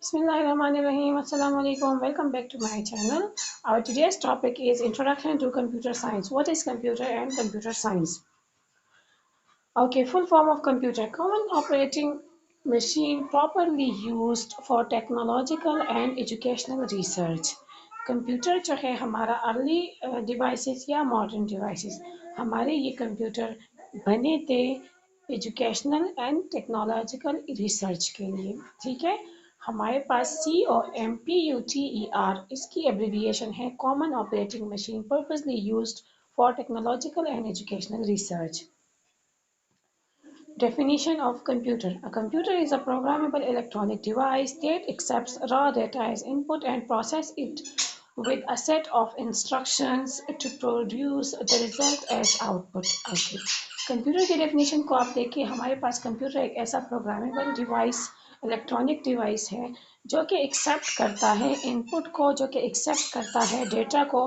Bismillahirrahmanirrahim. Assalamu alaikum. Welcome back to my channel. Our today's topic is Introduction to Computer Science. What is computer and computer science? Okay, full form of computer. Common operating machine properly used for technological and educational research. Computer जो है हमारा early devices या modern devices हमारे ये computer बने थे educational and technological research के लिए, ठीक है। हमारे पास COMPUTER इसकी एब्रिविएशन है common operating machine purposely used for technological and educational research. Definition of computer. A computer is a programmable electronic device that accepts raw data as input and processes it with a set of instructions to produce the result as output. Okay. Computer की definition को आप देखिए, हमारे पास computer एक ऐसा programmable device electronic device है जो कि एक्सेप्ट करता है इनपुट को, जो कि एक्सेप्ट करता है डेटा को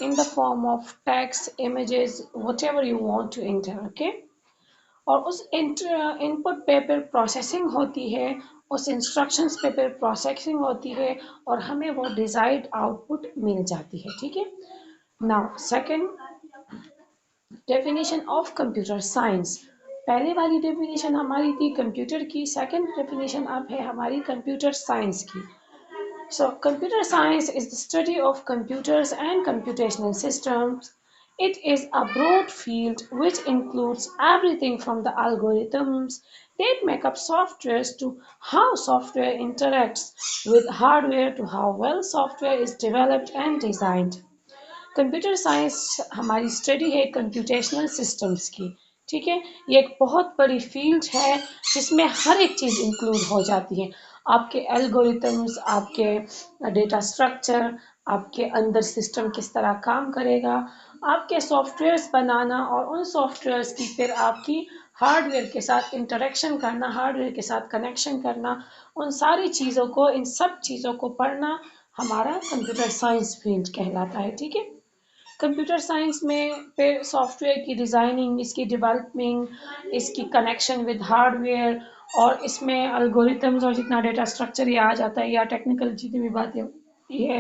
in the form of text, images, whatever you want to enter, okay. और उस इनपुट पे फिर प्रोसेसिंग होती है, उस इंस्ट्रक्शंस पे फिर प्रोसेसिंग होती है और हमें वो डिजायर्ड आउटपुट मिल जाती है, ठीक है। Now second definition of computer science. पहले वाली डेफिनेशन हमारी थी कंप्यूटर की, सेकंड डेफिनेशन अब है हमारी कंप्यूटर साइंस की। So, computer science is the study of computers and computational systems. It is a broad field which includes everything from the algorithms that make up software to how software interacts with hardware to how well software is developed and designed. Computer science हमारी study है computational systems की, ठीक है। ये एक बहुत बड़ी field है जिसमें हर एक चीज़ इंक्लूड हो जाती है। आपके एल्गोरिथम्स, आपके डेटा स्ट्रक्चर, आपके अंदर सिस्टम किस तरह काम करेगा, आपके सॉफ्टवेयर्स बनाना और उन सॉफ्टवेयर्स की फिर आपकी हार्डवेयर के साथ इंटरेक्शन करना, हार्डवेयर के साथ कनेक्शन करना, उन सारी चीज़ों को, इन सब चीज़ों को पढ़ना हमारा कंप्यूटर साइंस फील्ड कहलाता है, ठीक है। कंप्यूटर साइंस में फिर सॉफ्टवेयर की डिज़ाइनिंग, इसकी डेवलपिंग, इसकी कनेक्शन विद हार्डवेयर और इसमें एल्गोरिथम्स और जितना डेटा स्ट्रक्चर ये आ जाता है या टेक्निकल जितनी भी बातें ये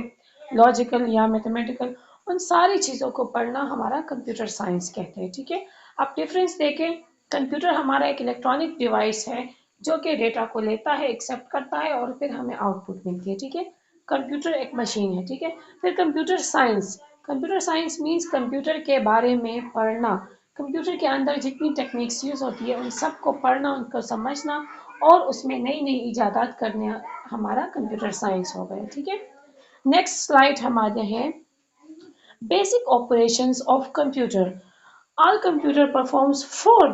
लॉजिकल या मैथमेटिकल, उन सारी चीज़ों को पढ़ना हमारा कंप्यूटर साइंस कहते हैं, ठीक है। अब डिफरेंस देखें, कंप्यूटर हमारा एक इलेक्ट्रॉनिक डिवाइस है जो कि डेटा को लेता है, एक्सेप्ट करता है और फिर हमें आउटपुट मिलती है, ठीक है। कंप्यूटर एक मशीन है, ठीक है। फिर कंप्यूटर साइंस मीन्स कंप्यूटर के बारे में पढ़ना, कंप्यूटर के अंदर जितनी टेक्निक्स यूज होती है उन सबको पढ़ना, उनको समझना और उसमें नई नई इजादात करने हमारा कंप्यूटर साइंस हो गया, ठीक है। नेक्स्ट स्लाइड हमारे हैं basic operations of computer. All computer performs four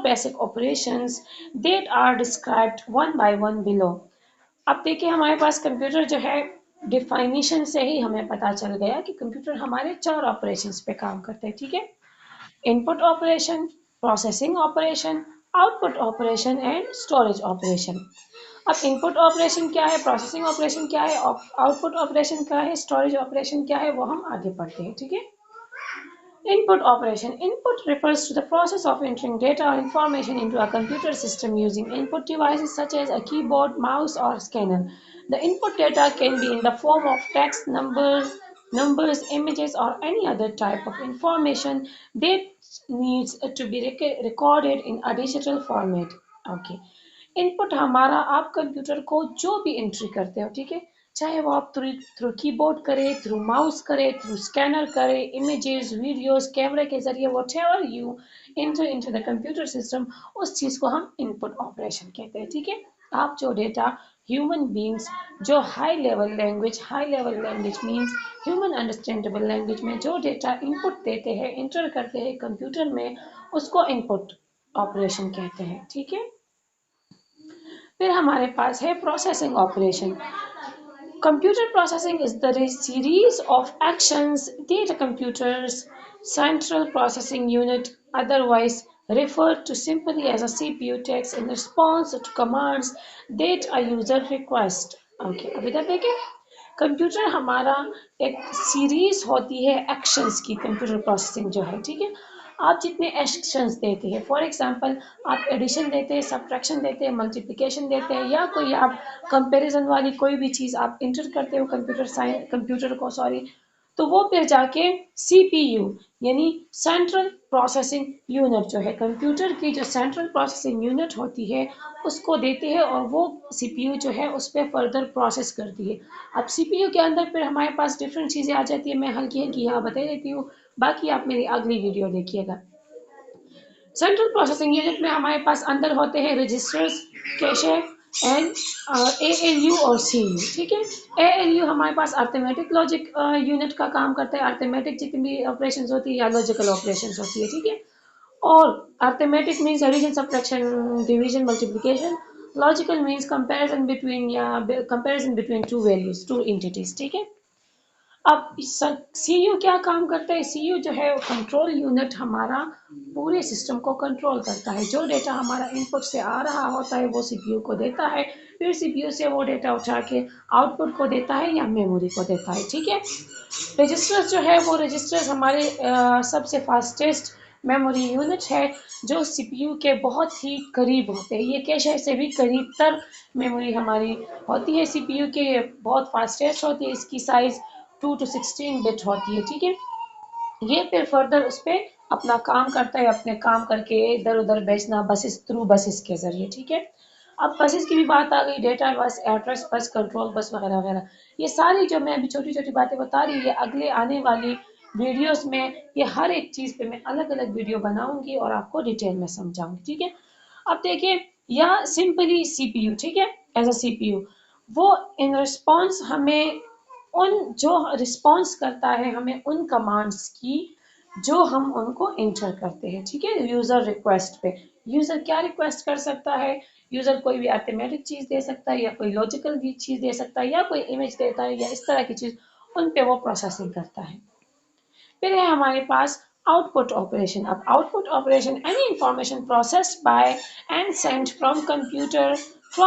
basic operations that are described one by one below. अब देखिए हमारे पास कंप्यूटर जो है, डिफाइनेशन से ही हमें पता चल गया कि कंप्यूटर हमारे 4 ऑपरेशंस पे काम करते हैं, ठीक है। Input operation, processing operation, output operation and storage operation. अब इनपुट ऑपरेशन क्या है, प्रोसेसिंग ऑपरेशन क्या है, आउटपुट ऑपरेशन क्या है, स्टोरेज ऑपरेशन क्या है, वो हम आगे पढ़ते हैं, ठीक है। Input operation. Input refers to the process of entering data or information into a computer system using input devices such as a keyboard, mouse, or scanner. The input data can be in the form of text, numbers, images, or any other type of information that needs to be recorded in a digital format. Okay. Input हमारा, आप computer को जो भी entry करते हो, ठीक है, चाहे वो आप थ्रू कीबोर्ड करे, थ्रू माउस करे, थ्रू स्कैनर करे, इमेजेस, वीडियोस, कैमरे के जरिए whatever you enter into the computer system, उस चीज को हम इनपुट ऑपरेशन कहते हैं, ठीक है। आप जो डेटा ह्यूमन बींग्स जो high level language means human understandable language में जो डेटा इनपुट देते हैं, एंटर करते हैं कंप्यूटर में, उसको इनपुट ऑपरेशन कहते हैं, ठीक है। फिर हमारे पास है processing operation. Computer processing is the series of actions that a computer's central processing unit, otherwise referred to simply as a CPU, takes in response to commands that a user requests. Okay, अभी तक देखें, computer हमारा एक series होती है actions की, computer processing जो है, ठीक है। आप जितने एक्शंस देते हैं, फॉर एग्जांपल आप एडिशन देते हैं, सब्ट्रैक्शन देते हैं, मल्टीप्लिकेशन देते हैं, या कोई आप कंपैरिजन वाली कोई भी चीज़ आप इंटर करते हो कंप्यूटर को सॉरी, तो वो फिर जाके सीपीयू यानी सेंट्रल प्रोसेसिंग यूनिट जो है, कंप्यूटर की जो सेंट्रल प्रोसेसिंग यूनिट होती है उसको देते हैं, और वो सीपीयू जो है उस पर फर्दर प्रोसेस करती है। अब सीपीयू के अंदर फिर हमारे पास डिफरेंट चीज़ें आ जाती है, मैं हल्की हल्की यहाँ बता देती हूँ, बाकी आप मेरी अगली वीडियो देखिएगा। सेंट्रल प्रोसेसिंग यूनिट में हमारे पास अंदर होते हैं रजिस्टर्स, कैशे एंड एएलयू और सीयू। ठीक है, एएलयू हमारे पास अर्थमेटिक लॉजिक यूनिट का काम करता है, अर्थमेटिक जितनी भी ऑपरेशंस होती है या लॉजिकल ऑपरेशंस होती है। ठीक है, और arithmetic means addition subtraction division multiplication, logical means comparison between या comparison between two values two entities. ठीक है, अब सीयू क्या काम करता है, सीयू जो है कंट्रोल यूनिट हमारा पूरे सिस्टम को कंट्रोल करता है, जो डेटा हमारा इनपुट से आ रहा होता है वो सीपीयू को देता है, फिर सीपीयू से वो डेटा उठा के आउटपुट को देता है या मेमोरी को देता है। ठीक है, रजिस्टर्स जो है वो रजिस्टर्स हमारे सबसे फास्टेस्ट मेमोरी यूनिट है, जो सीपीयू के बहुत ही करीब होते हैं, ये कैशे से भी करीब तर मेमोरी हमारी होती है, सीपीयू के बहुत फास्टेस्ट होती है, इसकी साइज 2 to 16 बिट होती है। ठीक है, ये फिर फर्दर उस पर अपना काम करता है, अपने काम करके इधर उधर भेजना बसेस थ्रू बसेस के जरिए। ठीक है, अब बसेस की भी बात आ गई, data bus, address bus, control bus वगैरह वगैरह, ये सारी जो मैं अभी छोटी छोटी बातें बता रही हूँ, ये अगले आने वाली वीडियोस में ये हर एक चीज़ पे मैं अलग अलग वीडियो बनाऊंगी और आपको डिटेल में समझाऊंगी। ठीक है, अब देखिए, या सिंपली सीपीयू, ठीक है, एज अ सीपीयू वो इन रिस्पॉन्स हमें उन जो रिस्पॉन्स करता है हमें उन कमांड्स की जो हम उनको इंटर करते हैं। ठीक है, यूजर रिक्वेस्ट पे यूजर क्या रिक्वेस्ट कर सकता है, यूजर कोई भी अर्थमेटिक चीज दे सकता है या कोई लॉजिकल भी चीज दे सकता है या कोई इमेज देता है या इस तरह की चीज, उन पे वो प्रोसेसिंग करता है। फिर है हमारे पास आउटपुट ऑपरेशन। अब output operation any information processed by and sent from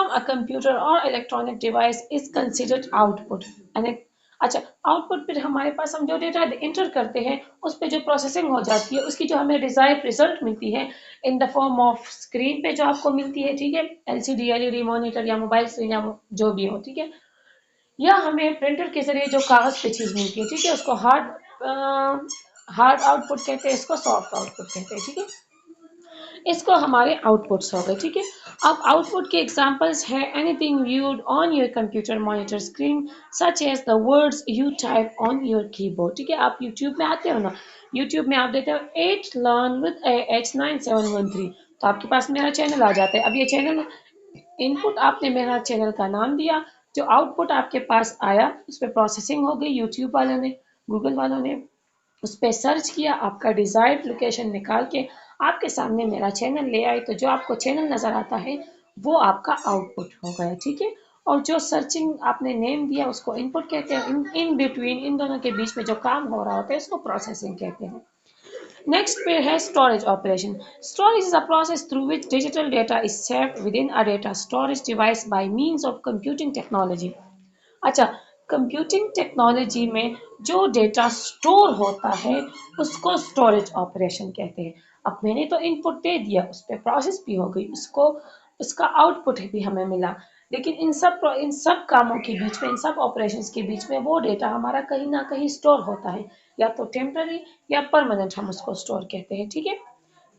a computer और electronic device is considered output. अच्छा, आउटपुट फिर हमारे पास हम जो डेटा इंटर करते हैं उस पर जो प्रोसेसिंग हो जाती है उसकी जो हमें डिजायर्ड रिजल्ट मिलती है इन द फॉर्म ऑफ स्क्रीन पे जो आपको मिलती है। ठीक है, एलसीडी, एलईडी मॉनिटर या मोबाइल स्क्रीन या जो भी हो। ठीक है, या हमें प्रिंटर के जरिए जो कागज पे चीज मिलती है, ठीक है, उसको हार्ड आउटपुट कहते हैं, इसको सॉफ्ट आउटपुट कहते हैं। ठीक है, इसको हमारे आउटपुट्स हो गए। ठीक है, अब आउटपुट के एग्जांपल्स है anything viewed on your computer monitor screen such as the words you type on your keyboard. ठीक है, आप यूट्यूब में आते हो ना, यूट्यूब में आप देते हो 8 लर्न विद H9713, तो आपके पास मेरा चैनल आ जाता है। अब ये चैनल इनपुट आपने मेरा चैनल का नाम दिया, जो आउटपुट आपके पास आया उस पर प्रोसेसिंग हो गई, यूट्यूब वालों ने, गूगल वालों ने उस पर सर्च किया, आपका डिजायर्ड लोकेशन निकाल के आपके सामने मेरा चैनल ले आई, तो जो आपको चैनल नजर आता है वो आपका आउटपुट हो गया। ठीक है, और जो सर्चिंग आपने नेम दिया उसको इनपुट कहते हैं, इन बिटवीन इन दोनों के बीच में जो काम हो रहा होता है उसको प्रोसेसिंग कहते हैं। Next पे है storage operation. Storage is a process through which digital data is saved within a data storage device by means of computing technology. अच्छा, कंप्यूटिंग टेक्नोलॉजी में जो डेटा स्टोर होता है उसको स्टोरेज ऑपरेशन कहते हैं। अब मैंने तो इनपुट दे दिया, उस पर प्रोसेस भी हो गई, उसको उसका आउटपुट भी हमें मिला, लेकिन इन सब कामों के बीच में, इन सब ऑपरेशंस के बीच में वो डेटा हमारा कहीं ना कहीं स्टोर होता है, या तो टेम्पररी या परमानेंट हम उसको स्टोर कहते हैं। ठीक है,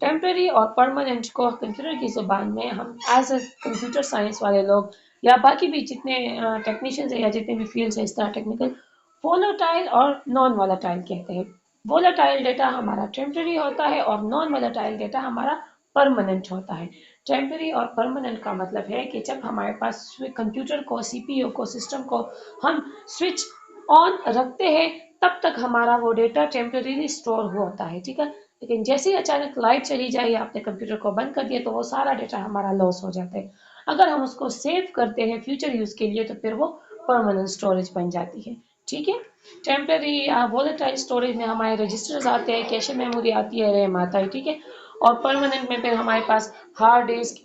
टेम्पररी और परमानेंट को कंप्यूटर की जुबान में हम एज ए कंप्यूटर साइंस वाले लोग या बाकी भी जितने टेक्नीशियंस है या जितने भी फील्ड्स है इस तरह टेक्निकल, वोलेटाइल और नॉन वोलेटाइल कहते हैं। वोलेटाइल डेटा हमारा टेम्पररी होता है और नॉन वोलेटाइल डेटा हमारा परमानेंट होता है। टेम्पररी और परमानेंट का मतलब है कि जब हमारे पास कंप्यूटर को, सीपीयू को, सिस्टम को हम स्विच ऑन रखते हैं तब तक हमारा वो डेटा टेम्पररी स्टोर होता है। ठीक है, लेकिन जैसे ही अचानक लाइट चली जाए या आपने कंप्यूटर को बंद कर दिया तो वो सारा डेटा हमारा लॉस हो जाता है। अगर हम उसको सेव करते हैं फ्यूचर यूज के लिए तो फिर वो परमानेंट स्टोरेज बन जाती है। ठीक है, टेम्पररी या वोलेटाइल स्टोरेज में हमारे रजिस्टर्स आते हैं, कैशे मेमोरी आती है, रैम आता है। ठीक है, और परमानेंट में फिर हमारे पास हार्ड डिस्क,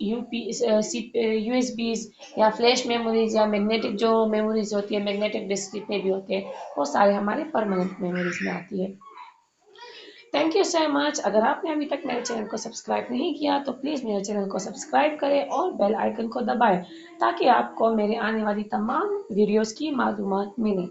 यूएसबीज या फ्लैश मेमोरीज या मैग्नेटिक जो मेमोरीज होती है, मैग्नेटिक डिस्क जितने भी होते हैं वो सारे हमारे परमानेंट मेमोरीज में आती है। Thank you so much. अगर आपने अभी तक मेरे चैनल को सब्सक्राइब नहीं किया तो प्लीज़ मेरे चैनल को सब्सक्राइब करें और बेल आइकन को दबाएं ताकि आपको मेरे आने वाली तमाम वीडियोस की मालूमात मिले।